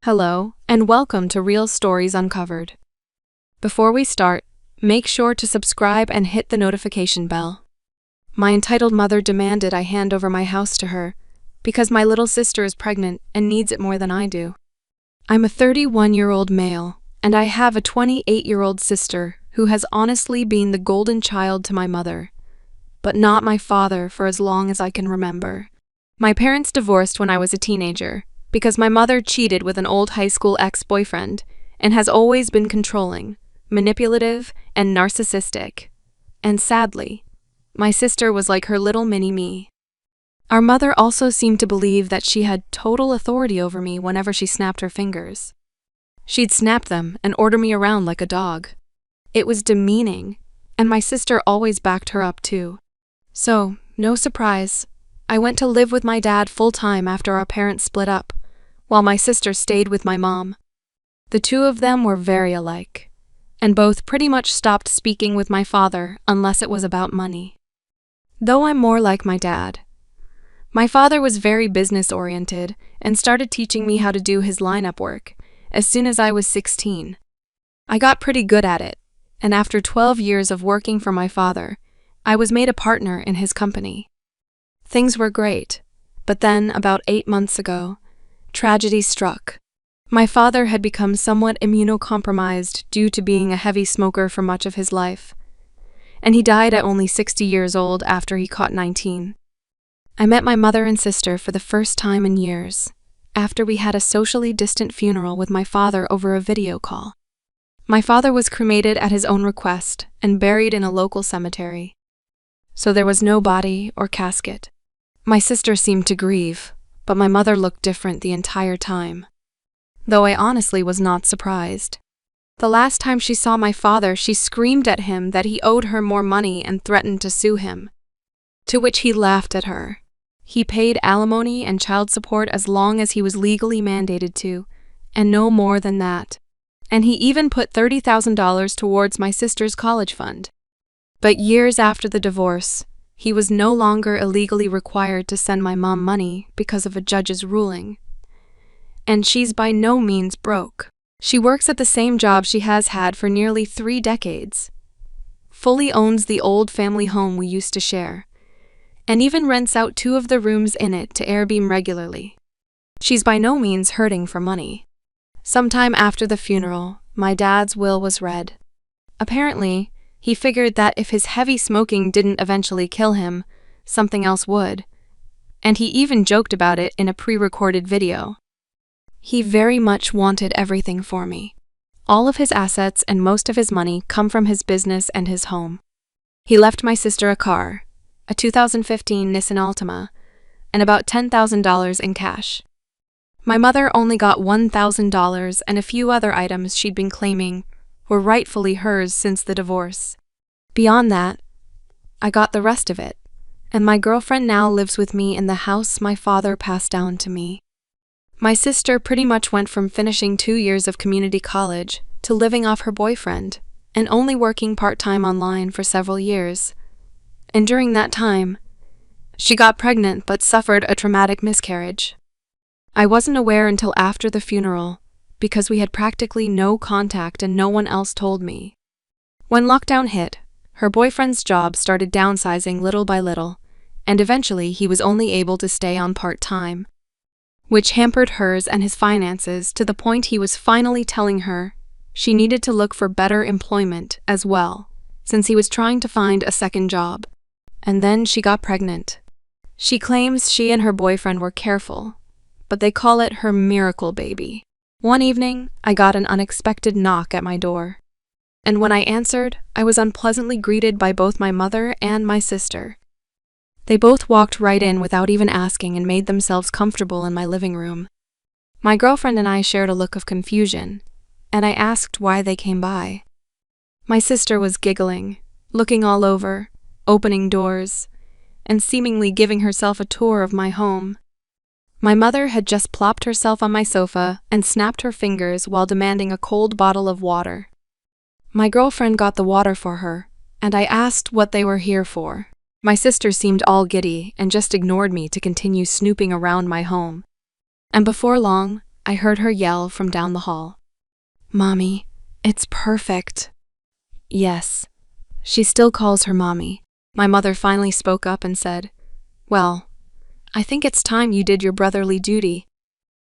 Hello, and welcome to Real Stories Uncovered. Before we start, make sure to subscribe and hit the notification bell. My entitled mother demanded I hand over my house to her because my little sister is pregnant and needs it more than I do. I'm a 31-year-old male, and I have a 28-year-old sister who has honestly been the golden child to my mother, but not my father for as long as I can remember. My parents divorced when I was a teenager because my mother cheated with an old high school ex-boyfriend and has always been controlling, manipulative, and narcissistic. And sadly, my sister was like her little mini-me. Our mother also seemed to believe that she had total authority over me whenever she snapped her fingers. She'd snap them and order me around like a dog. It was demeaning, and my sister always backed her up too. So, no surprise, I went to live with my dad full-time after our parents split up, while my sister stayed with my mom. The two of them were very alike, and both pretty much stopped speaking with my father unless it was about money. Though I'm more like my dad. My father was very business-oriented and started teaching me how to do his lineup work as soon as I was 16. I got pretty good at it, and after 12 years of working for my father, I was made a partner in his company. Things were great, but then, about 8 months ago, tragedy struck. My father had become somewhat immunocompromised due to being a heavy smoker for much of his life, and he died at only 60 years old after he caught 19. I met my mother and sister for the first time in years, after we had a socially distant funeral with my father over a video call. My father was cremated at his own request and buried in a local cemetery, so there was no body or casket. My sister seemed to grieve, but my mother looked different the entire time, though I honestly was not surprised. The last time she saw my father, she screamed at him that he owed her more money and threatened to sue him, to which he laughed at her. He paid alimony and child support as long as he was legally mandated to, and no more than that. And he even put $30,000 towards my sister's college fund. But years after the divorce, he was no longer illegally required to send my mom money because of a judge's ruling. And she's by no means broke. She works at the same job she has had for nearly 3 decades, fully owns the old family home we used to share, and even rents out 2 of the rooms in it to Airbnb regularly. She's by no means hurting for money. Sometime after the funeral, my dad's will was read. Apparently, he figured that if his heavy smoking didn't eventually kill him, something else would, and he even joked about it in a pre-recorded video. He very much wanted everything for me. All of his assets and most of his money come from his business and his home. He left my sister a car, a 2015 Nissan Altima, and about $10,000 in cash. My mother only got $1,000, and a few other items she'd been claiming were rightfully hers since the divorce. Beyond that, I got the rest of it, and my girlfriend now lives with me in the house my father passed down to me. My sister pretty much went from finishing 2 years of community college to living off her boyfriend and only working part-time online for several years. And during that time, she got pregnant but suffered a traumatic miscarriage. I wasn't aware until after the funeral because we had practically no contact and no one else told me. When lockdown hit, her boyfriend's job started downsizing little by little, and eventually he was only able to stay on part-time, which hampered hers and his finances to the point he was finally telling her she needed to look for better employment as well, since he was trying to find a second job. And then she got pregnant. She claims she and her boyfriend were careful, but they call it her miracle baby. One evening, I got an unexpected knock at my door, and when I answered, I was unpleasantly greeted by both my mother and my sister. They both walked right in without even asking and made themselves comfortable in my living room. My girlfriend and I shared a look of confusion, and I asked why they came by. My sister was giggling, looking all over, opening doors, and seemingly giving herself a tour of my home. My mother had just plopped herself on my sofa and snapped her fingers while demanding a cold bottle of water. My girlfriend got the water for her, and I asked what they were here for. My sister seemed all giddy and just ignored me to continue snooping around my home. And before long, I heard her yell from down the hall. "Mommy, it's perfect." Yes, she still calls her mommy. My mother finally spoke up and said, "Well, I think it's time you did your brotherly duty."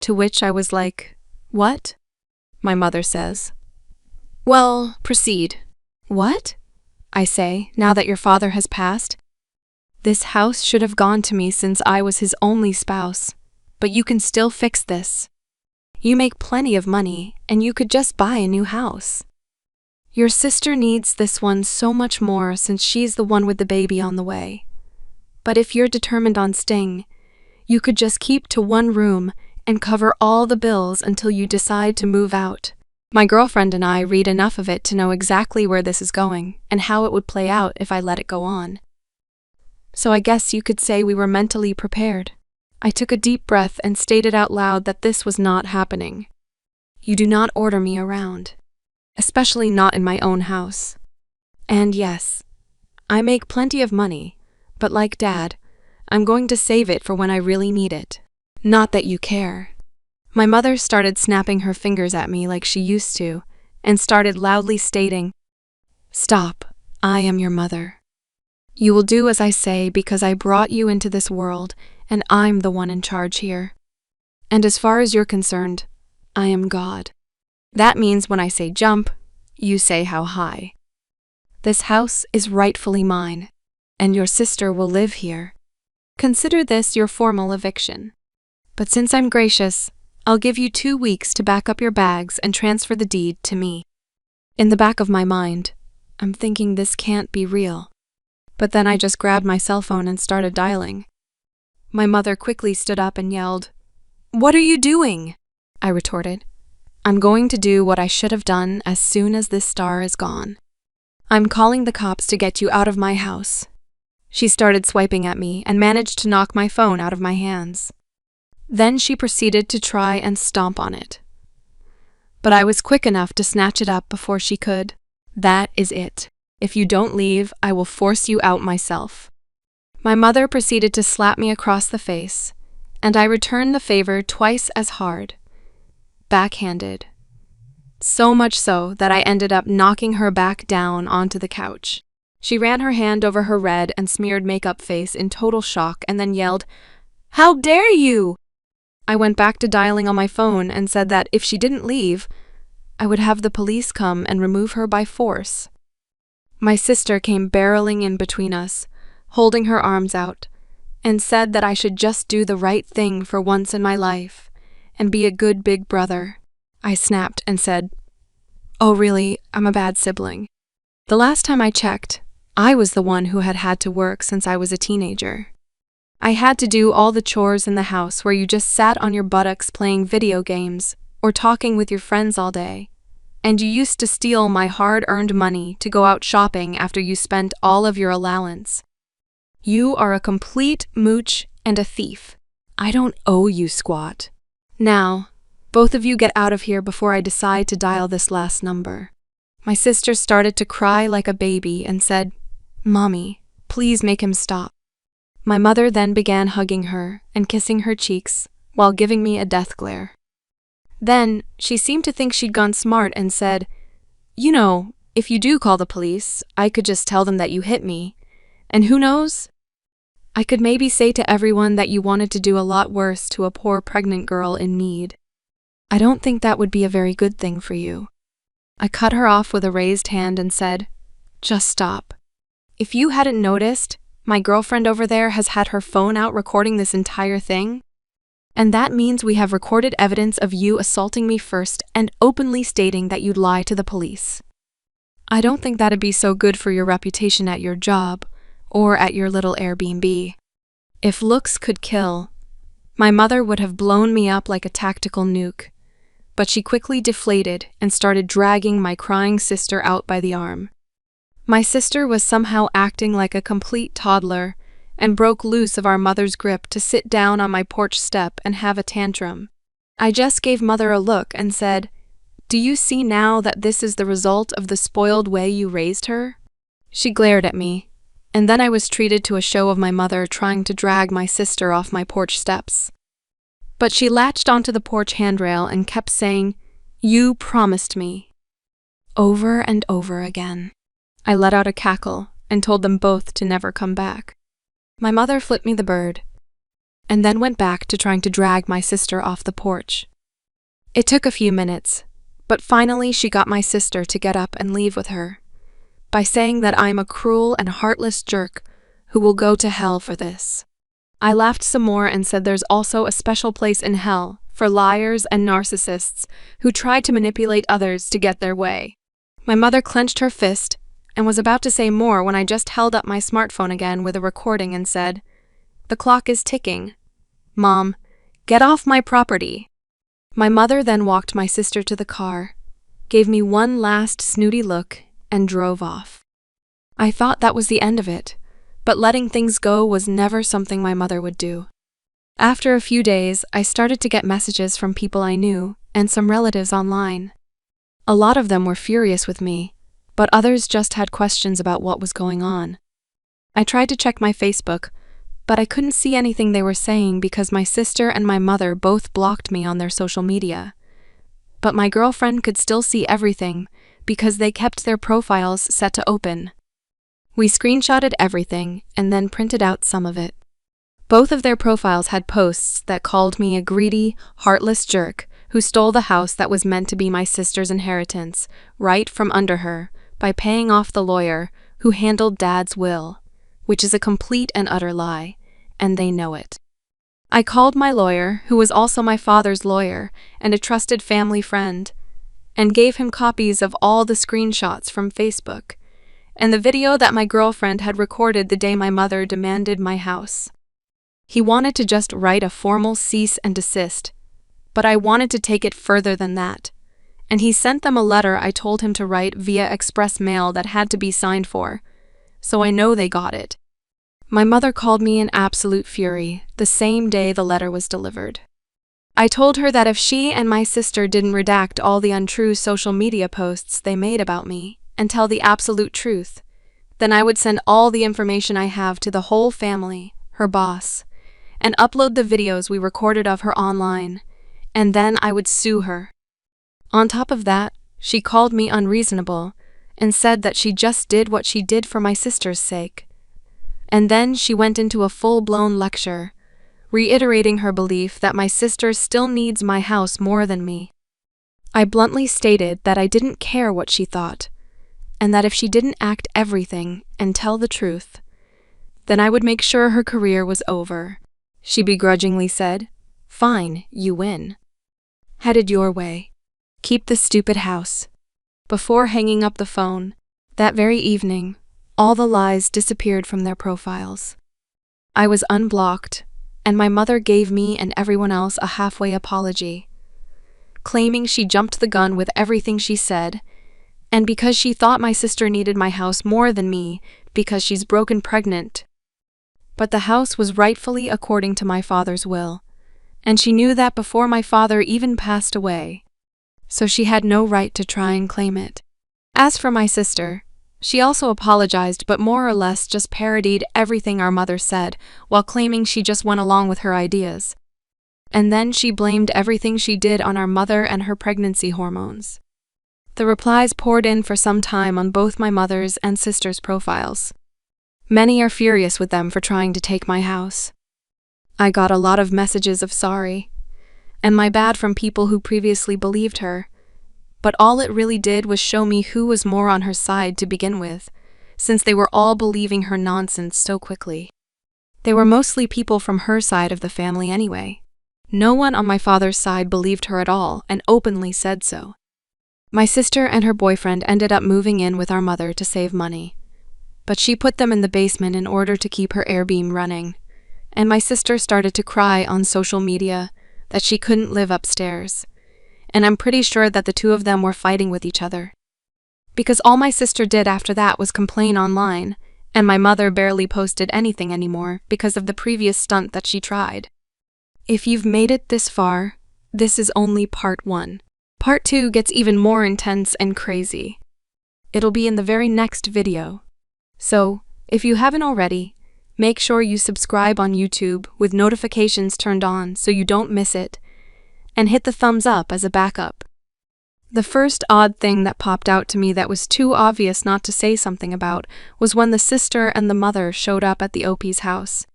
To which I was like, "What?" My mother says, "Well, proceed." "What?" I say, "now that your father has passed? This house should have gone to me since I was his only spouse, but you can still fix this. You make plenty of money, and you could just buy a new house. Your sister needs this one so much more since she's the one with the baby on the way. But if you're determined on staying, you could just keep to one room and cover all the bills until you decide to move out." My girlfriend and I read enough of it to know exactly where this is going and how it would play out if I let it go on. So I guess you could say we were mentally prepared. I took a deep breath and stated out loud that this was not happening. You do not order me around, especially not in my own house. And yes, I make plenty of money, but like Dad, I'm going to save it for when I really need it. Not that you care. My mother started snapping her fingers at me like she used to, and started loudly stating, "Stop, I am your mother. You will do as I say because I brought you into this world and I'm the one in charge here. And as far as you're concerned, I am God. That means when I say jump, you say how high. This house is rightfully mine, and your sister will live here. Consider this your formal eviction. But since I'm gracious, I'll give you 2 weeks to back up your bags and transfer the deed to me." In the back of my mind, I'm thinking this can't be real. But then I just grabbed my cell phone and started dialing. My mother quickly stood up and yelled, "What are you doing?" I retorted, "I'm going to do what I should have done as soon as this star is gone. I'm calling the cops to get you out of my house." She started swiping at me and managed to knock my phone out of my hands. Then she proceeded to try and stomp on it. But I was quick enough to snatch it up before she could. "That is it. If you don't leave, I will force you out myself." My mother proceeded to slap me across the face, and I returned the favor twice as hard. Backhanded. So much so that I ended up knocking her back down onto the couch. She ran her hand over her red and smeared makeup face in total shock and then yelled, "How dare you!" I went back to dialing on my phone and said that if she didn't leave, I would have the police come and remove her by force. My sister came barreling in between us, holding her arms out, and said that I should just do the right thing for once in my life and be a good big brother. I snapped and said, "Oh really, I'm a bad sibling. The last time I checked, I was the one who had to work since I was a teenager. I had to do all the chores in the house where you just sat on your buttocks playing video games or talking with your friends all day. And you used to steal my hard-earned money to go out shopping after you spent all of your allowance. You are a complete mooch and a thief. I don't owe you squat. Now, both of you get out of here before I decide to dial this last number." My sister started to cry like a baby and said, "Mommy, please make him stop." My mother then began hugging her and kissing her cheeks while giving me a death glare. Then, she seemed to think she'd gone smart and said, "You know, if you do call the police, I could just tell them that you hit me. And who knows? I could maybe say to everyone that you wanted to do a lot worse to a poor pregnant girl in need. I don't think that would be a very good thing for you." I cut her off with a raised hand and said, "Just stop. If you hadn't noticed, my girlfriend over there has had her phone out recording this entire thing. And that means we have recorded evidence of you assaulting me first and openly stating that you'd lie to the police. I don't think that'd be so good for your reputation at your job or at your little Airbnb. If looks could kill, my mother would have blown me up like a tactical nuke. But she quickly deflated and started dragging my crying sister out by the arm. My sister was somehow acting like a complete toddler and broke loose of our mother's grip to sit down on my porch step and have a tantrum. I just gave Mother a look and said, "Do you see now that this is the result of the spoiled way you raised her?" She glared at me, and then I was treated to a show of my mother trying to drag my sister off my porch steps. But she latched onto the porch handrail and kept saying, "You promised me," over and over again. I let out a cackle and told them both to never come back. My mother flipped me the bird and then went back to trying to drag my sister off the porch. It took a few minutes, but finally she got my sister to get up and leave with her, by saying that I'm a cruel and heartless jerk who will go to hell for this. I laughed some more and said there's also a special place in hell for liars and narcissists who try to manipulate others to get their way. My mother clenched her fist and was about to say more when I just held up my smartphone again with a recording and said, "The clock is ticking. Mom, get off my property." My mother then walked my sister to the car, gave me one last snooty look, and drove off. I thought that was the end of it, but letting things go was never something my mother would do. After a few days, I started to get messages from people I knew and some relatives online. A lot of them were furious with me, but others just had questions about what was going on. I tried to check my Facebook, but I couldn't see anything they were saying because my sister and my mother both blocked me on their social media. But my girlfriend could still see everything because they kept their profiles set to open. We screenshotted everything and then printed out some of it. Both of their profiles had posts that called me a greedy, heartless jerk who stole the house that was meant to be my sister's inheritance right from under her by paying off the lawyer who handled Dad's will, which is a complete and utter lie, and they know it. I called my lawyer, who was also my father's lawyer and a trusted family friend, and gave him copies of all the screenshots from Facebook and the video that my girlfriend had recorded the day my mother demanded my house. He wanted to just write a formal cease and desist, but I wanted to take it further than that, and he sent them a letter I told him to write via express mail that had to be signed for, so I know they got it. My mother called me in absolute fury the same day the letter was delivered. I told her that if she and my sister didn't redact all the untrue social media posts they made about me and tell the absolute truth, then I would send all the information I have to the whole family, her boss, and upload the videos we recorded of her online, and then I would sue her. On top of that, she called me unreasonable and said that she just did what she did for my sister's sake. And then she went into a full-blown lecture, reiterating her belief that my sister still needs my house more than me. I bluntly stated that I didn't care what she thought, and that if she didn't act everything and tell the truth, then I would make sure her career was over. She begrudgingly said, "Fine, you win. Headed your way. Keep the stupid house." Before hanging up the phone, that very evening, all the lies disappeared from their profiles. I was unblocked, and my mother gave me and everyone else a halfway apology, claiming she jumped the gun with everything she said, and because she thought my sister needed my house more than me because she's broken pregnant. But the house was rightfully according to my father's will, and she knew that before my father even passed away, so she had no right to try and claim it. As for my sister, she also apologized but more or less just parodied everything our mother said while claiming she just went along with her ideas. And then she blamed everything she did on our mother and her pregnancy hormones. The replies poured in for some time on both my mother's and sister's profiles. Many are furious with them for trying to take my house. I got a lot of messages of sorry and my bad from people who previously believed her, but all it really did was show me who was more on her side to begin with, since they were all believing her nonsense so quickly. They were mostly people from her side of the family anyway. No one on my father's side believed her at all and openly said so. My sister and her boyfriend ended up moving in with our mother to save money, but she put them in the basement in order to keep her air beam running, and my sister started to cry on social media that she couldn't live upstairs, and I'm pretty sure that the two of them were fighting with each other. Because all my sister did after that was complain online, and my mother barely posted anything anymore because of the previous stunt that she tried. If you've made it this far, this is only part 1. Part 2 gets even more intense and crazy. It'll be in the very next video. So, if you haven't already, make sure you subscribe on YouTube with notifications turned on so you don't miss it, and hit the thumbs up as a backup. The first odd thing that popped out to me that was too obvious not to say something about was when the sister and the mother showed up at the OP's house.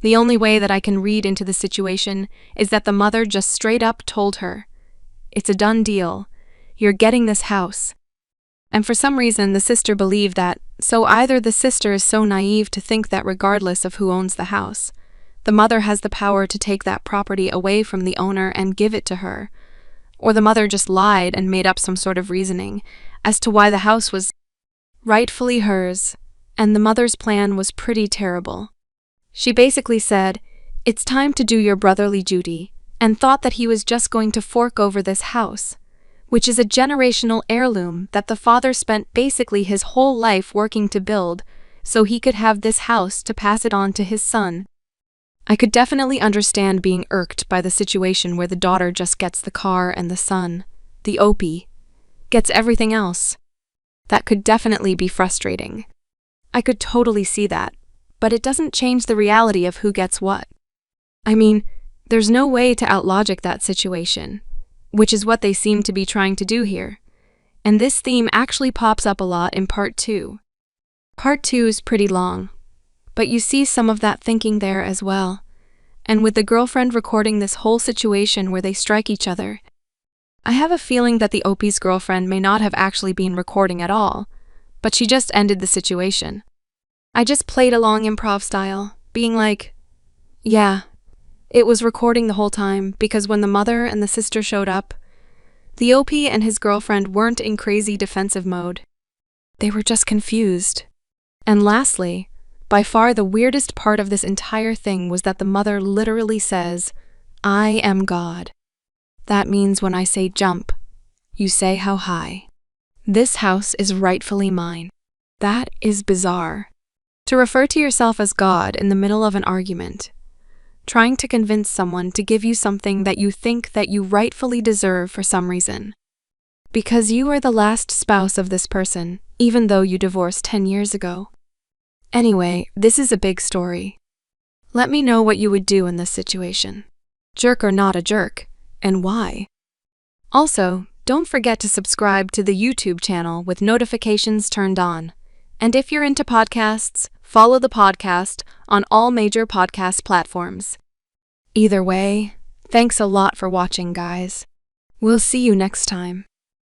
The only way that I can read into the situation is that the mother just straight up told her, "It's a done deal. You're getting this house." And for some reason, the sister believed that, so either the sister is so naive to think that regardless of who owns the house, the mother has the power to take that property away from the owner and give it to her, or the mother just lied and made up some sort of reasoning as to why the house was rightfully hers, and the mother's plan was pretty terrible. She basically said, "It's time to do your brotherly duty," and thought that he was just going to fork over this house, which is a generational heirloom that the father spent basically his whole life working to build, so he could have this house to pass it on to his son. I could definitely understand being irked by the situation where the daughter just gets the car and the son, the OP, gets everything else. That could definitely be frustrating. I could totally see that, but it doesn't change the reality of who gets what. I mean, there's no way to outlogic that situation, which is what they seem to be trying to do here. And this theme actually pops up a lot in Part 2. Part 2 is pretty long, but you see some of that thinking there as well. And with the girlfriend recording this whole situation where they strike each other, I have a feeling that the OP's girlfriend may not have actually been recording at all, but she just ended the situation. I just played along improv style, being like, yeah, it was recording the whole time because when the mother and the sister showed up, the OP and his girlfriend weren't in crazy defensive mode. They were just confused. And lastly, by far the weirdest part of this entire thing was that the mother literally says, "I am God." That means when I say jump, you say how high. This house is rightfully mine. That is bizarre. To refer to yourself as God in the middle of an argument, trying to convince someone to give you something that you think that you rightfully deserve for some reason. Because you are the last spouse of this person, even though you divorced 10 years ago. Anyway, this is a big story. Let me know what you would do in this situation. Jerk or not a jerk, and why. Also, don't forget to subscribe to the YouTube channel with notifications turned on. And if you're into podcasts, follow the podcast on all major podcast platforms. Either way, thanks a lot for watching, guys. We'll see you next time.